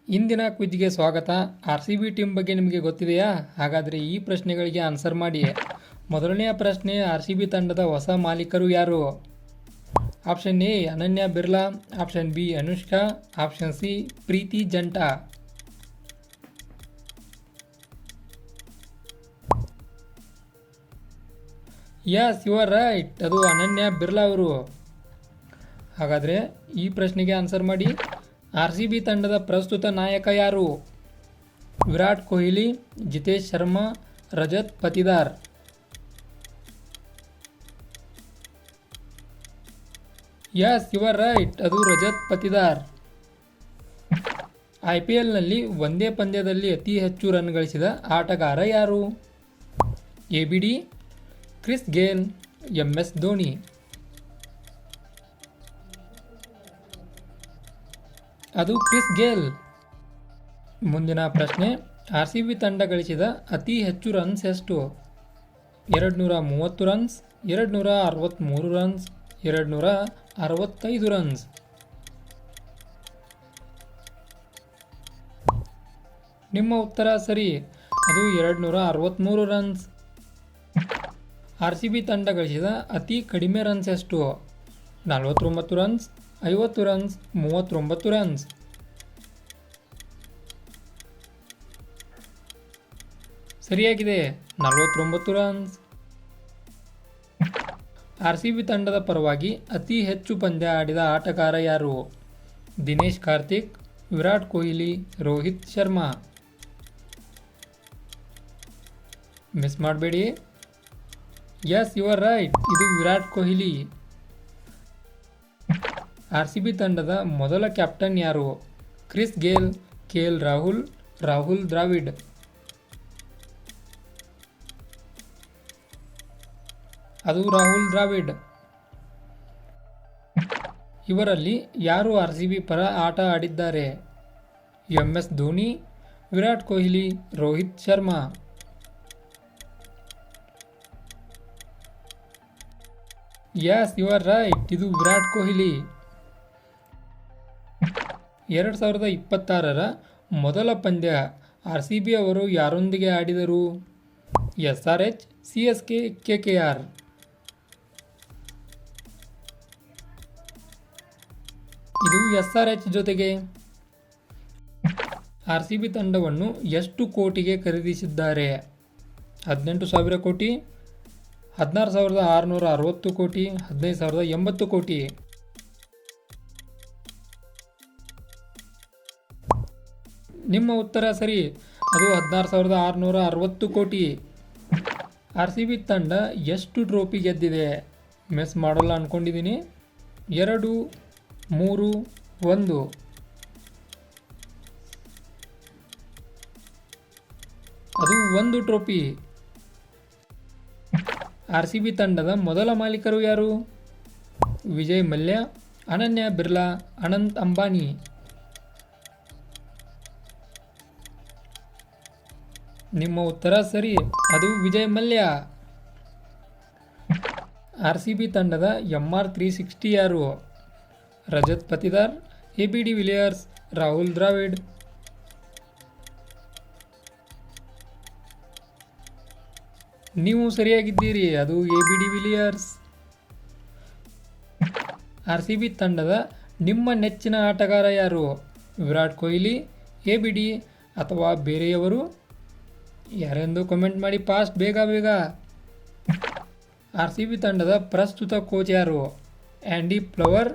ಇಂದಿನ ಕ್ವಿಜ್ಗೆ ಸ್ವಾಗತ. RCB team ಬಗ್ಗೆ ನಿಮಗೆ ಗೊತ್ತಿದೆಯಾ? ಹಾಗಾದರೆ ಈ ಪ್ರಶ್ನೆಗಳಿಗೆ ಆನ್ಸರ್ ಮಾಡಿ. ಮೊದಲನೆಯ ಪ್ರಶ್ನೆ, RCB ತಂಡದ ಹೊಸ ಮಾಲೀಕರು ಯಾರು? Option A Ananya Birla, option B Anushka, option C Preity Zinta. Yes, you are right. ಅದು ಅನನ್ಯ ಬಿರ್ಲಾ ಅವರು. ಹಾಗಾದರೆ ಈ ಪ್ರಶ್ನೆಗೆ ಆನ್ಸರ್ ಮಾಡಿ. RCB ತಂಡದ ಪ್ರಸ್ತುತ ನಾಯಕ ಯಾರು? Virat Kohli, Jitesh Sharma, Rajat Patidar. Yes, you are right. ಅದು ರಜತ್ ಪತಿದಾರ್. IPLನಲ್ಲಿ ಒಂದೇ ಪಂದ್ಯದಲ್ಲಿ ಅತಿ ಹೆಚ್ಚು ರನ್ ಗಳಿಸಿದ ಆಟಗಾರ ಯಾರು? ABD, Chris Gayle, MS Dhoni. ಅದು ಕ್ರಿಸ್ ಗೇಲ್. ಮುಂದಿನ ಪ್ರಶ್ನೆ, RCB ತಂಡ ಗಳಿಸಿದ ಅತಿ ಹೆಚ್ಚು ರನ್ಸ್ ಎಷ್ಟು? 230 ರನ್ಸ್, 263 ರನ್ಸ್, 265 ರನ್ಸ್. ನಿಮ್ಮ ಉತ್ತರ ಸರಿ. ಅದು 263 ರನ್ಸ್. RCB ತಂಡ ಗಳಿಸಿದ ಅತಿ ಕಡಿಮೆ ರನ್ಸ್ ಎಷ್ಟು? 49 ರನ್ಸ್, 50 ರನ್ಸ್, 39 ರನ್ಸ್. ಸರಿಯಾಗಿದೆ, 49 ರನ್ಸ್. RCB ತಂಡದ ಪರವಾಗಿ ಅತಿ ಹೆಚ್ಚು ಪಂದ್ಯ ಆಡಿದ ಆಟಗಾರ ಯಾರು? ದಿನೇಶ್ ಕಾರ್ತಿಕ್, ವಿರಾಟ್ ಕೊಹ್ಲಿ, ರೋಹಿತ್ ಶರ್ಮಾ. ಮಿಸ್ ಮಾಡಬೇಡಿ. Yes, you are right. ಇದು ವಿರಾಟ್ ಕೊಹ್ಲಿ. RCB ತಂಡದ ಮೊದಲ ಕ್ಯಾಪ್ಟನ್ ಯಾರು? Chris Gayle, KL Rahul, Rahul Dravid. ಅದು ರಾಹುಲ್ ದ್ರಾವಿಡ್. ಇವರಲ್ಲಿ ಯಾರು RCB ಪರ ಆಟ ಆಡಿದ್ದಾರೆ? MS Dhoni, Virat Kohli, Rohit Sharma. Yes, you are right. ಇದು ವಿರಾಟ್ ಕೊಹ್ಲಿ. 2026ರ ಮೊದಲ ಪಂದ್ಯ RCB ಅವರು ಯಾರೊಂದಿಗೆ ಆಡಿದರು? SRH, CSK, KKR. ಇದು SRH ಜೊತೆಗೆ. RCB ತಂಡವನ್ನು ಎಷ್ಟು ಕೋಟಿಗೆ ಖರೀದಿಸಿದ್ದಾರೆ? 18,000 ಕೋಟಿ, 16,660 ಕೋಟಿ, 15,080 ಕೋಟಿ. ನಿಮ್ಮ ಉತ್ತರ ಸರಿ. ಅದು 16,660 ಕೋಟಿ. RCB ತಂಡ ಎಷ್ಟು ಟ್ರೋಫಿ ಗೆದ್ದಿದೆ? ಮಿಸ್ ಮಾಡಲ್ಲ ಅಂದ್ಕೊಂಡಿದ್ದೀನಿ. 2, 3, 1. ಅದು 1 ಟ್ರೋಫಿ. RCB ತಂಡದ ಮೊದಲ ಮಾಲೀಕರು ಯಾರು? ವಿಜಯ್ ಮಲ್ಯ, ಅನನ್ಯ ಬಿರ್ಲಾ, ಅನಂತ್ ಅಂಬಾನಿ. ನಿಮ್ಮ ಉತ್ತರ ಸರಿ. ಅದು ವಿಜಯ್ ಮಲ್ಯ. RCB ತಂಡದ MR360 ಯಾರು? Rajat Patidar, ABD Villiers, Rahul Dravid. ನೀವು ಸರಿಯಾಗಿದ್ದೀರಿ. ಅದು ABD ವಿಲಿಯರ್ಸ್. RCB ತಂಡದ ನಿಮ್ಮ ನೆಚ್ಚಿನ ಆಟಗಾರ ಯಾರು? ವಿರಾಟ್ ಕೊಹ್ಲಿ, ABD ಅಥವಾ ಬೇರೆಯವರು? ಯಾರೆಂದು ಕಮೆಂಟ್ ಮಾಡಿ ಫಾಸ್ಟ್, ಬೇಗ ಬೇಗ. RCB ತಂಡದ ಪ್ರಸ್ತುತ ಕೋಚ್ ಯಾರು? ಆ್ಯಂಡಿ ಫ್ಲವರ್,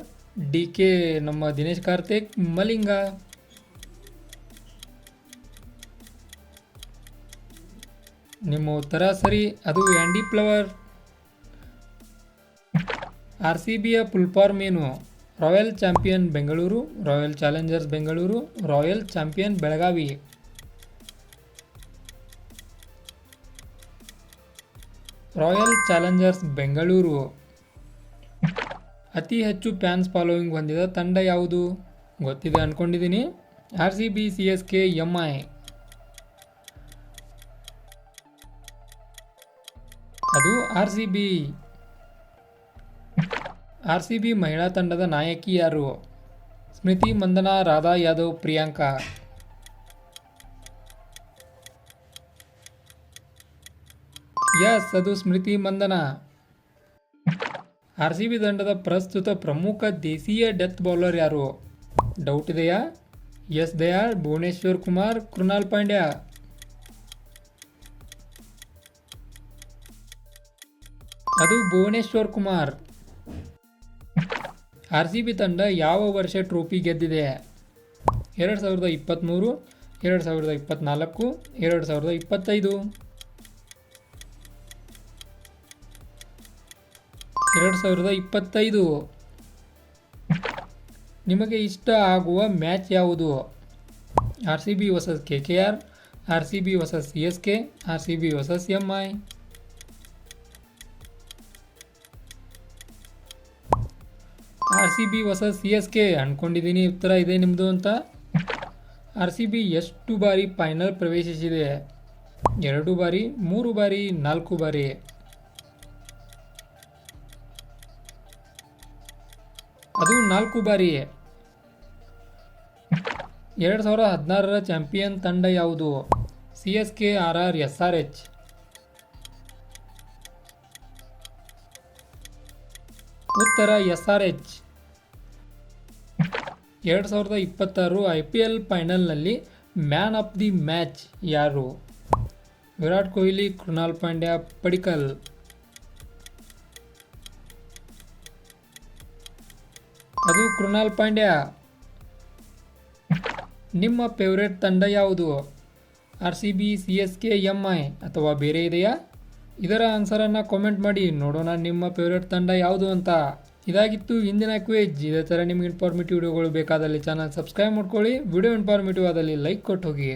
DK ನಮ್ಮ ದಿನೇಶ್ ಕಾರ್ತಿಕ್, ಮಲಿಂಗ. ನಿಮ್ಮ ಉತ್ತರ ಸರಿ. ಅದು ಆ್ಯಂಡಿ ಫ್ಲವರ್. RCBಯ ಫುಲ್ ಫಾರ್ಮ್ ಏನು? Royal champion Bengaluru, royal Challengers Bengaluru, royal champion Belagavi. Royal Challengers Bengaluru. ಅತಿ ಹೆಚ್ಚು ಫ್ಯಾನ್ಸ್ ಫಾಲೋವಿಂಗ್ ಹೊಂದಿದ ತಂಡ ಯಾವುದು? ಗೊತ್ತಿದೆ ಅಂದ್ಕೊಂಡಿದ್ದೀನಿ. RCB, CSK, MI. ಅದು RCB. RCB ಮಹಿಳಾ ತಂಡದ ನಾಯಕಿ ಯಾರು? ಸ್ಮೃತಿ ಮಂದನಾ, ರಾಧಾ ಯಾದವ್, ಪ್ರಿಯಾಂಕಾ. ಎಸ್, ಅದು Smriti Mandhana. R C B ತಂಡದ ಪ್ರಸ್ತುತ ಪ್ರಮುಖ ದೇಶೀಯ ಡೆತ್ ಬೌಲರ್ ಯಾರು? ಡೌಟ್ ಇದೆಯಾ? ಎಸ್ ದಯಾಳ್, ಭುವನೇಶ್ವರ್ ಕುಮಾರ್, ಕೃಣಾಲ್ ಪಾಂಡ್ಯ. ಅದು Bhuvneshwar Kumar. R C B ತಂಡ ಯಾವ ವರ್ಷ ಟ್ರೋಫಿ ಗೆದ್ದಿದೆ? 2023, 2024, 2025. 2025. ನಿಮಗೆ ಇಷ್ಟ ಆಗುವ ಮ್ಯಾಚ್ ಯಾವುದು? R C B versus KKR, R C B versus CSK, R C B versus MI. R C B versus CSK ಅಂದ್ಕೊಂಡಿದ್ದೀನಿ ಉತ್ತರ ಇದೆ ನಿಮ್ಮದು ಅಂತ. ಆರ್ ಸಿ ಬಿ ಎಷ್ಟು ಬಾರಿ ಫೈನಲ್ ಪ್ರವೇಶಿಸಿದೆ? 2 ಬಾರಿ, 3 ಬಾರಿ, 4 ಬಾರಿ. ಅದು 4 ಬಾರಿ. 2016ರ ಚಾಂಪಿಯನ್ ತಂಡ ಯಾವುದು? CSK, RR, SRH. ಉತ್ತರ SRH. 2026 IPL ಫೈನಲ್ನಲ್ಲಿ ಮ್ಯಾನ್ ಆಫ್ ದಿ ಮ್ಯಾಚ್ ಯಾರು? ವಿರಾಟ್ ಕೊಹ್ಲಿ, ಕೃಣಾಲ್ ಪಾಂಡ್ಯ, ಪಡಿಕ್ಕಲ್. ಅದು ಕೃಣಾಲ್ ಪಾಂಡ್ಯ. ನಿಮ್ಮ ಫೇವ್ರೆಟ್ ತಂಡ ಯಾವುದು? R C B, CSK, MI ಅಥವಾ ಬೇರೆ ಇದೆಯಾ? ಇದರ ಆನ್ಸರನ್ನು ಕಾಮೆಂಟ್ ಮಾಡಿ ನೋಡೋಣ ನಿಮ್ಮ ಫೇವ್ರೆಟ್ ತಂಡ ಯಾವುದು ಅಂತ. ಇದಾಗಿತ್ತು ಇಂದಿನ ಕ್ವಿಜ್. ಇದೇ ಥರ ನಿಮಗೆ ಇನ್ಫಾರ್ಮೇಟಿವ್ ವಿಡಿಯೋಗಳು ಬೇಕಾದಲ್ಲಿ ಚಾನಲ್ ಸಬ್ಸ್ಕ್ರೈಬ್ ಮಾಡ್ಕೊಳ್ಳಿ. ವಿಡಿಯೋ ಇನ್ಫಾರ್ಮೇಟಿವ್ ಆದಲ್ಲಿ ಲೈಕ್ ಕೊಟ್ಟು ಹೋಗಿ.